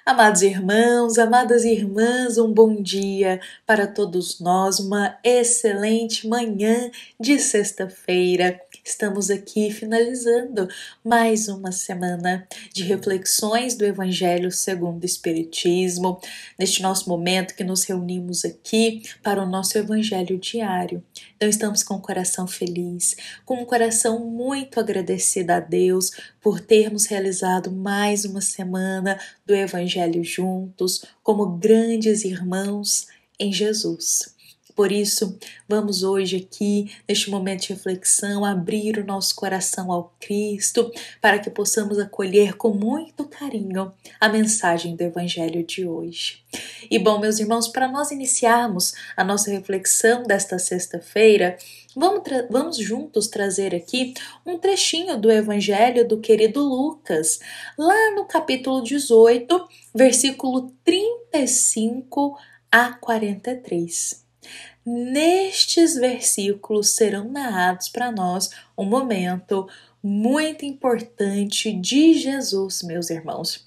Amados irmãos, amadas irmãs, um bom dia para todos nós, uma excelente manhã de sexta-feira. Estamos aqui finalizando mais uma semana de reflexões do Evangelho segundo o Espiritismo, neste nosso momento que nos reunimos aqui para o nosso Evangelho diário. Então estamos com o coração feliz, com um coração muito agradecido a Deus por termos realizado mais uma semana do Evangelho juntos, como grandes irmãos em Jesus. Por isso, vamos hoje aqui, neste momento de reflexão, abrir o nosso coração ao Cristo, para que possamos acolher com muito carinho a mensagem do Evangelho de hoje. E bom, meus irmãos, para nós iniciarmos a nossa reflexão desta sexta-feira, vamos juntos trazer aqui um trechinho do Evangelho do querido Lucas, lá no capítulo 18, versículo 35 a 43. Nestes versículos serão narrados para nós um momento muito importante de Jesus, meus irmãos.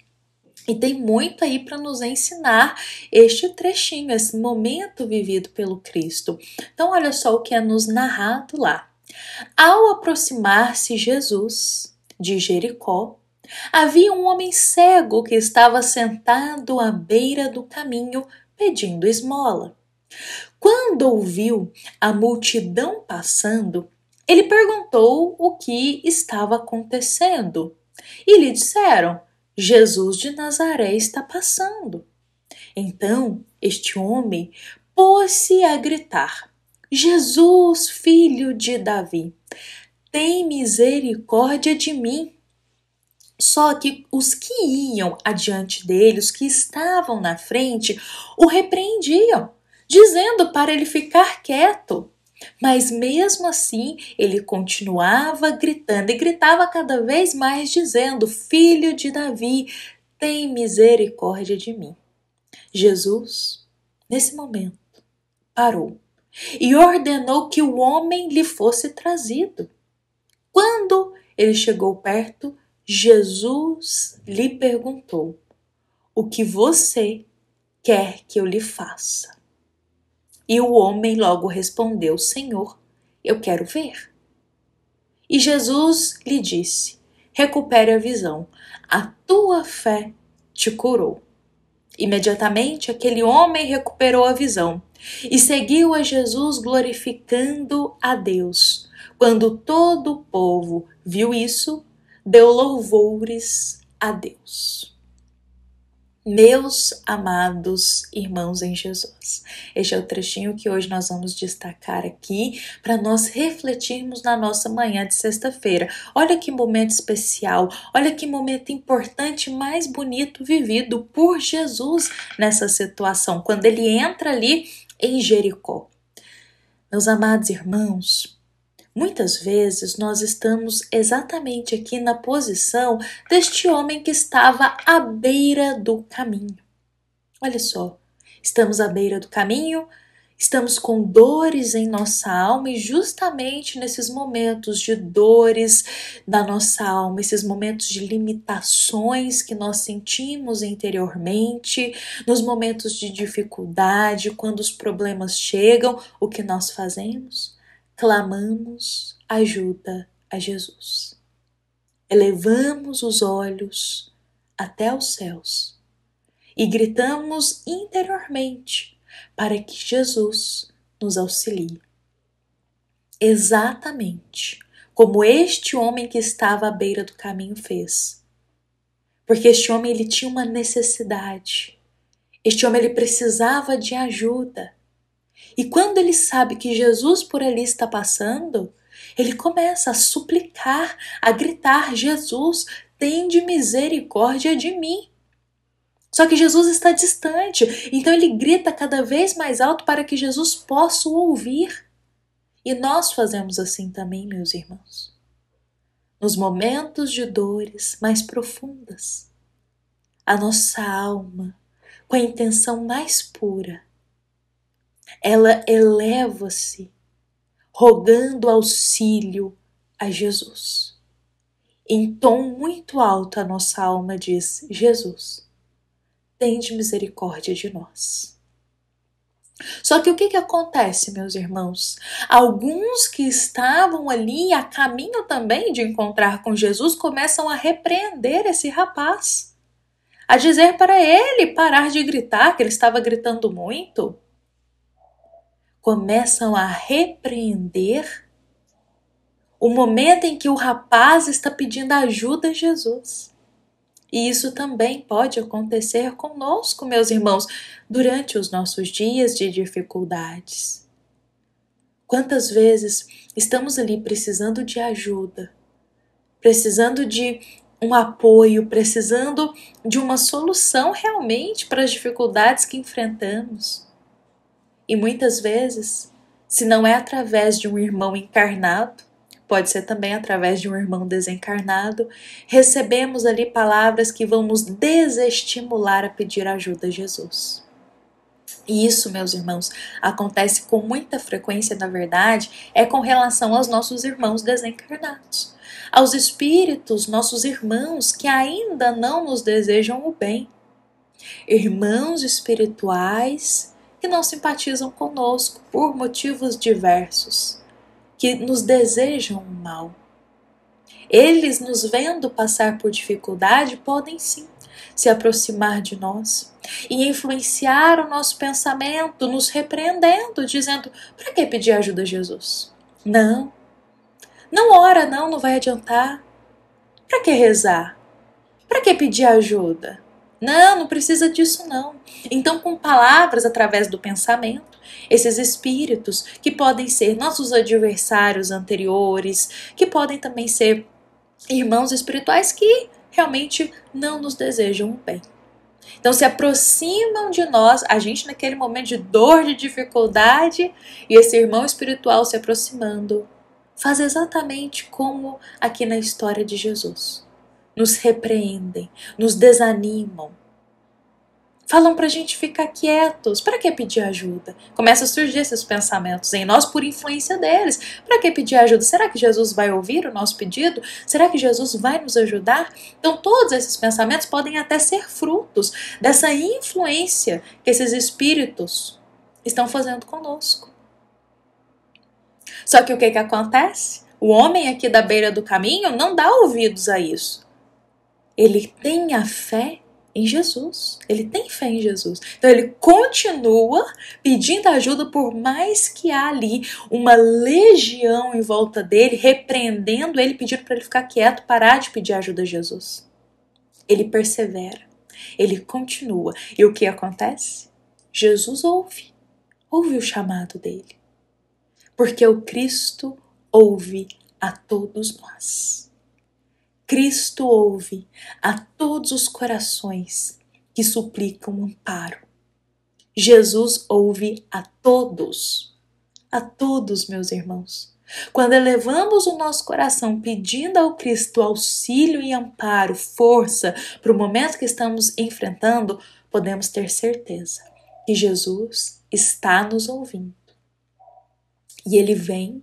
E tem muito aí para nos ensinar este trechinho, esse momento vivido pelo Cristo. Então, olha só o que é nos narrado lá. Ao aproximar-se Jesus de Jericó, havia um homem cego que estava sentado à beira do caminho pedindo esmola. Quando ouviu a multidão passando, ele perguntou o que estava acontecendo. E lhe disseram: Jesus de Nazaré está passando. Então este homem pôs-se a gritar: Jesus, filho de Davi, tem misericórdia de mim. Só que os que iam adiante dele, os que estavam na frente, o repreendiam, dizendo para ele ficar quieto. Mas mesmo assim, ele continuava gritando e gritava cada vez mais, dizendo: Filho de Davi, tem misericórdia de mim. Jesus, nesse momento, parou e ordenou que o homem lhe fosse trazido. Quando ele chegou perto, Jesus lhe perguntou: O que você quer que eu lhe faça? E o homem logo respondeu: Senhor, eu quero ver. E Jesus lhe disse: Recupere a visão, a tua fé te curou. Imediatamente aquele homem recuperou a visão e seguiu a Jesus glorificando a Deus. Quando todo o povo viu isso, deu louvores a Deus. Meus amados irmãos em Jesus, este é o trechinho que hoje nós vamos destacar aqui para nós refletirmos na nossa manhã de sexta-feira. Olha que momento especial, olha que momento importante, mais bonito vivido por Jesus nessa situação, quando ele entra ali em Jericó. Meus amados irmãos, muitas vezes nós estamos exatamente aqui na posição deste homem que estava à beira do caminho. Olha só, estamos à beira do caminho, estamos com dores em nossa alma e justamente nesses momentos de dores da nossa alma, esses momentos de limitações que nós sentimos interiormente, nos momentos de dificuldade, quando os problemas chegam, o que nós fazemos? Clamamos ajuda a Jesus. Elevamos os olhos até os céus e gritamos interiormente para que Jesus nos auxilie. Exatamente como este homem que estava à beira do caminho fez. Porque este homem ele tinha uma necessidade. Este homem ele precisava de ajuda. E quando ele sabe que Jesus por ali está passando, ele começa a suplicar, a gritar: Jesus, tende misericórdia de mim. Só que Jesus está distante, então ele grita cada vez mais alto para que Jesus possa o ouvir. E nós fazemos assim também, meus irmãos. Nos momentos de dores mais profundas, a nossa alma, com a intenção mais pura, ela eleva-se, rogando auxílio a Jesus. Em tom muito alto, a nossa alma diz: Jesus, tende misericórdia de nós. Só que o que acontece, meus irmãos? Alguns que estavam ali a caminho também de encontrar com Jesus começam a repreender esse rapaz, a dizer para ele parar de gritar, que ele estava gritando muito. Começam a repreender o momento em que o rapaz está pedindo ajuda a Jesus. E isso também pode acontecer conosco, meus irmãos, durante os nossos dias de dificuldades. Quantas vezes estamos ali precisando de ajuda, precisando de um apoio, precisando de uma solução realmente para as dificuldades que enfrentamos. E muitas vezes, se não é através de um irmão encarnado, pode ser também através de um irmão desencarnado, recebemos ali palavras que vão nos desestimular a pedir ajuda a Jesus. E isso, meus irmãos, acontece com muita frequência, na verdade, é com relação aos nossos irmãos desencarnados, aos espíritos, nossos irmãos que ainda não nos desejam o bem. Irmãos espirituais que não simpatizam conosco por motivos diversos, que nos desejam o mal. Eles, nos vendo passar por dificuldade, podem sim se aproximar de nós e influenciar o nosso pensamento, nos repreendendo, dizendo: para que pedir ajuda a Jesus? Não ora, não vai adiantar. Para que rezar? Para que pedir ajuda? Não precisa disso não. Então, com palavras através do pensamento, esses espíritos, que podem ser nossos adversários anteriores, que podem também ser irmãos espirituais que realmente não nos desejam o bem. Então se aproximam de nós, a gente naquele momento de dor, de dificuldade, e esse irmão espiritual se aproximando, faz exatamente como aqui na história de Jesus. Nos repreendem, nos desanimam, falam pra gente ficar quietos. Para que pedir ajuda? Começa a surgir esses pensamentos em nós por influência deles. Para que pedir ajuda? Será que Jesus vai ouvir o nosso pedido? Será que Jesus vai nos ajudar? Então todos esses pensamentos podem até ser frutos dessa influência que esses espíritos estão fazendo conosco. Só que o que acontece? O homem aqui da beira do caminho não dá ouvidos a isso. Ele tem a fé em Jesus, ele tem fé em Jesus, então ele continua pedindo ajuda, por mais que há ali uma legião em volta dele, repreendendo ele, pedindo para ele ficar quieto, parar de pedir ajuda a Jesus. Ele persevera, ele continua, e o que acontece? Jesus ouve o chamado dele, porque o Cristo ouve a todos nós. Cristo ouve a todos os corações que suplicam amparo. Jesus ouve a todos, meus irmãos. Quando elevamos o nosso coração pedindo ao Cristo auxílio e amparo, força para o momento que estamos enfrentando, podemos ter certeza que Jesus está nos ouvindo. E Ele vem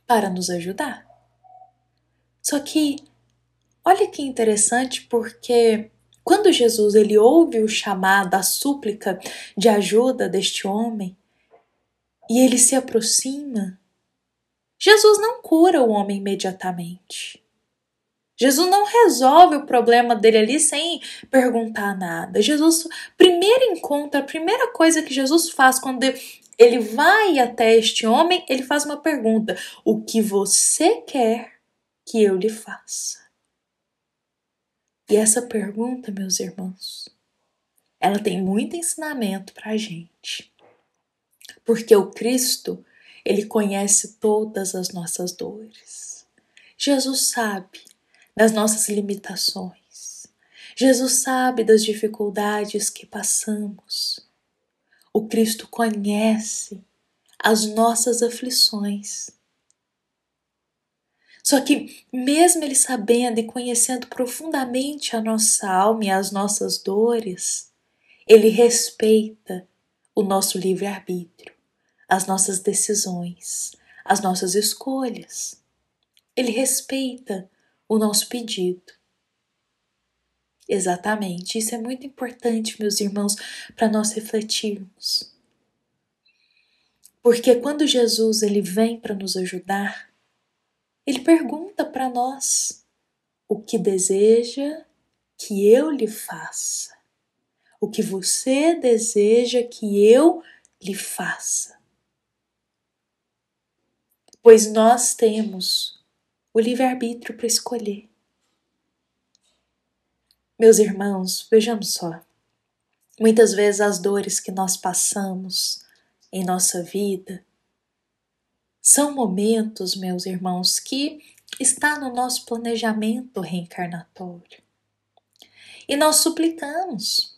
para nos ajudar. Só que olha que interessante, porque quando Jesus ele ouve o chamado, a súplica de ajuda deste homem, e ele se aproxima, Jesus não cura o homem imediatamente. Jesus não resolve o problema dele ali sem perguntar nada. Jesus, primeiro encontro, a primeira coisa que Jesus faz quando ele vai até este homem, ele faz uma pergunta: o que você quer que eu lhe faça? E essa pergunta, meus irmãos, ela tem muito ensinamento para a gente. Porque o Cristo, ele conhece todas as nossas dores. Jesus sabe das nossas limitações. Jesus sabe das dificuldades que passamos. O Cristo conhece as nossas aflições. Só que, mesmo ele sabendo e conhecendo profundamente a nossa alma e as nossas dores, ele respeita o nosso livre-arbítrio, as nossas decisões, as nossas escolhas. Ele respeita o nosso pedido. Exatamente, isso é muito importante, meus irmãos, para nós refletirmos. Porque quando Jesus ele vem para nos ajudar, ele pergunta para nós o que deseja que eu lhe faça, o que você deseja que eu lhe faça. Pois nós temos o livre-arbítrio para escolher. Meus irmãos, vejamos só. Muitas vezes as dores que nós passamos em nossa vida são momentos, meus irmãos, que está no nosso planejamento reencarnatório. E nós suplicamos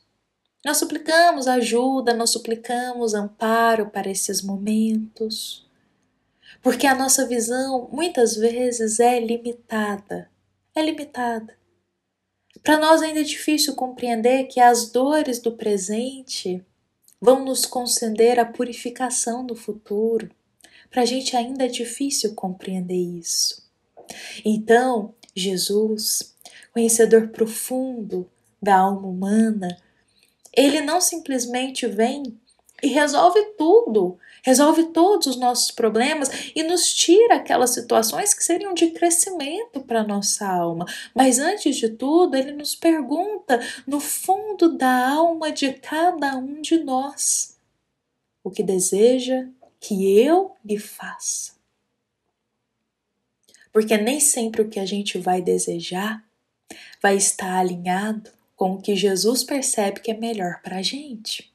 ajuda, nós suplicamos amparo para esses momentos, porque a nossa visão muitas vezes é limitada. Para nós ainda é difícil compreender que as dores do presente vão nos conceder a purificação do futuro. Para a gente ainda é difícil compreender isso. Então, Jesus, conhecedor profundo da alma humana, ele não simplesmente vem e resolve tudo, resolve todos os nossos problemas e nos tira aquelas situações que seriam de crescimento para a nossa alma. Mas antes de tudo, ele nos pergunta no fundo da alma de cada um de nós o que deseja que eu lhe faça. Porque nem sempre o que a gente vai desejar vai estar alinhado com o que Jesus percebe que é melhor para a gente.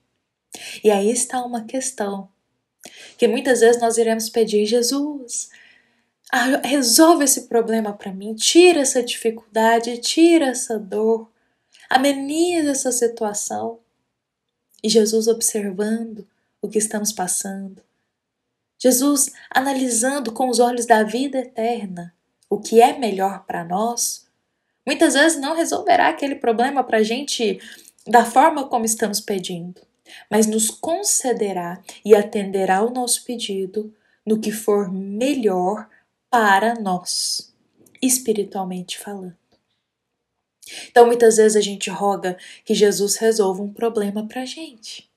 E aí está uma questão, que muitas vezes nós iremos pedir: Jesus, resolve esse problema para mim, tira essa dificuldade, tira essa dor, ameniza essa situação. E Jesus observando o que estamos passando, Jesus analisando com os olhos da vida eterna o que é melhor para nós, muitas vezes não resolverá aquele problema para a gente da forma como estamos pedindo, mas nos concederá e atenderá ao nosso pedido no que for melhor para nós, espiritualmente falando. Então, muitas vezes a gente roga que Jesus resolva um problema para a gente.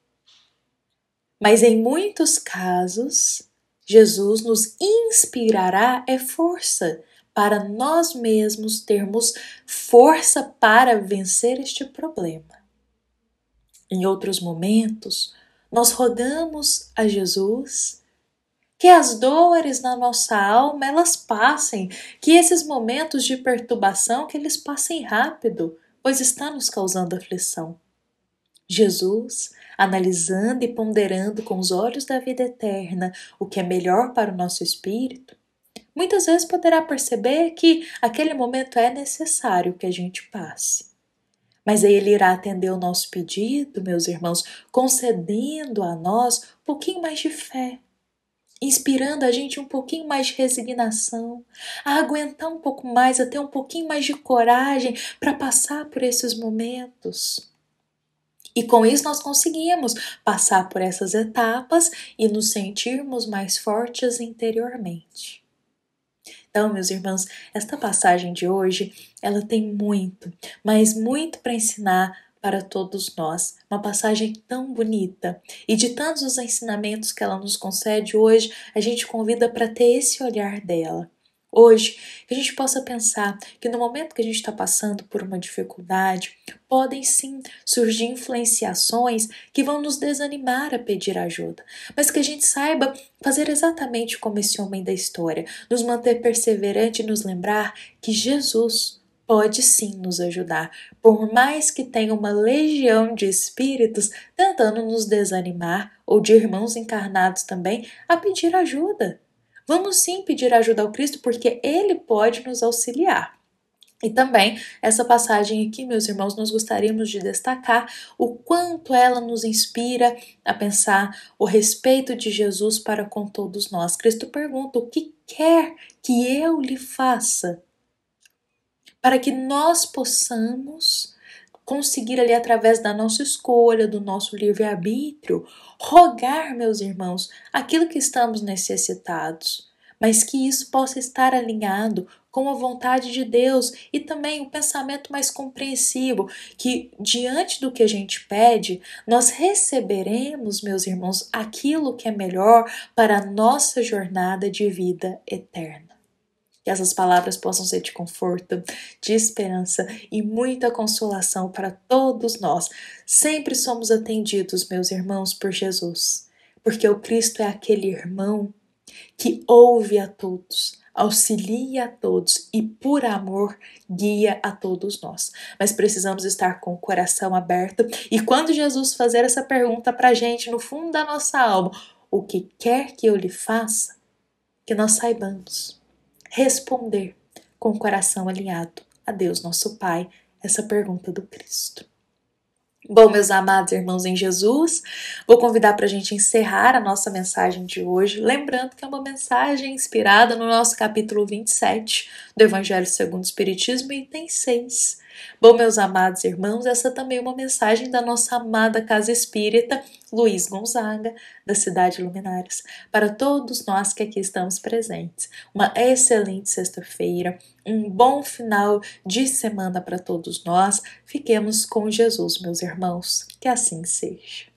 Mas em muitos casos, Jesus nos inspirará força para nós mesmos termos força para vencer este problema. Em outros momentos, nós rogamos a Jesus que as dores na nossa alma elas passem, que esses momentos de perturbação que eles passem rápido, pois está nos causando aflição. Jesus, analisando e ponderando com os olhos da vida eterna o que é melhor para o nosso espírito, muitas vezes poderá perceber que aquele momento é necessário que a gente passe. Mas aí ele irá atender o nosso pedido, meus irmãos, concedendo a nós um pouquinho mais de fé, inspirando a gente um pouquinho mais de resignação, a aguentar um pouco mais, a ter um pouquinho mais de coragem para passar por esses momentos. E com isso nós conseguimos passar por essas etapas e nos sentirmos mais fortes interiormente. Então, meus irmãos, esta passagem de hoje, ela tem muito, mas muito para ensinar para todos nós. Uma passagem tão bonita. E de tantos os ensinamentos que ela nos concede hoje, a gente convida para ter esse olhar dela. Hoje, que a gente possa pensar que no momento que a gente está passando por uma dificuldade, podem sim surgir influenciações que vão nos desanimar a pedir ajuda, mas que a gente saiba fazer exatamente como esse homem da história, nos manter perseverante e nos lembrar que Jesus pode sim nos ajudar, por mais que tenha uma legião de espíritos tentando nos desanimar, ou de irmãos encarnados também, a pedir ajuda. Vamos sim pedir ajuda ao Cristo, porque Ele pode nos auxiliar. E também, essa passagem aqui, meus irmãos, nós gostaríamos de destacar o quanto ela nos inspira a pensar o respeito de Jesus para com todos nós. Cristo pergunta: o que quer que eu lhe faça? Para que nós possamos conseguir ali através da nossa escolha, do nosso livre-arbítrio, rogar, meus irmãos, aquilo que estamos necessitados. mas que isso possa estar alinhado com a vontade de Deus e também o pensamento mais compreensivo, que diante do que a gente pede, nós receberemos, meus irmãos, aquilo que é melhor para a nossa jornada de vida eterna. Que essas palavras possam ser de conforto, de esperança e muita consolação para todos nós. Sempre somos atendidos, meus irmãos, por Jesus, porque o Cristo é aquele irmão que ouve a todos, auxilia a todos e, por amor, guia a todos nós. Mas precisamos estar com o coração aberto e quando Jesus fazer essa pergunta para a gente, no fundo da nossa alma, o que quer que eu lhe faça, que nós saibamos responder com o coração alinhado a Deus, nosso Pai, essa pergunta do Cristo. Bom, meus amados irmãos em Jesus, vou convidar para a gente encerrar a nossa mensagem de hoje, lembrando que é uma mensagem inspirada no nosso capítulo 27 do Evangelho segundo o Espiritismo, item 6. Bom, meus amados irmãos, essa também é uma mensagem da nossa amada Casa Espírita Luiz Gonzaga, da Cidade Luminares, para todos nós que aqui estamos presentes. Uma excelente sexta-feira, um bom final de semana para todos nós. Fiquemos com Jesus, meus irmãos, que assim seja.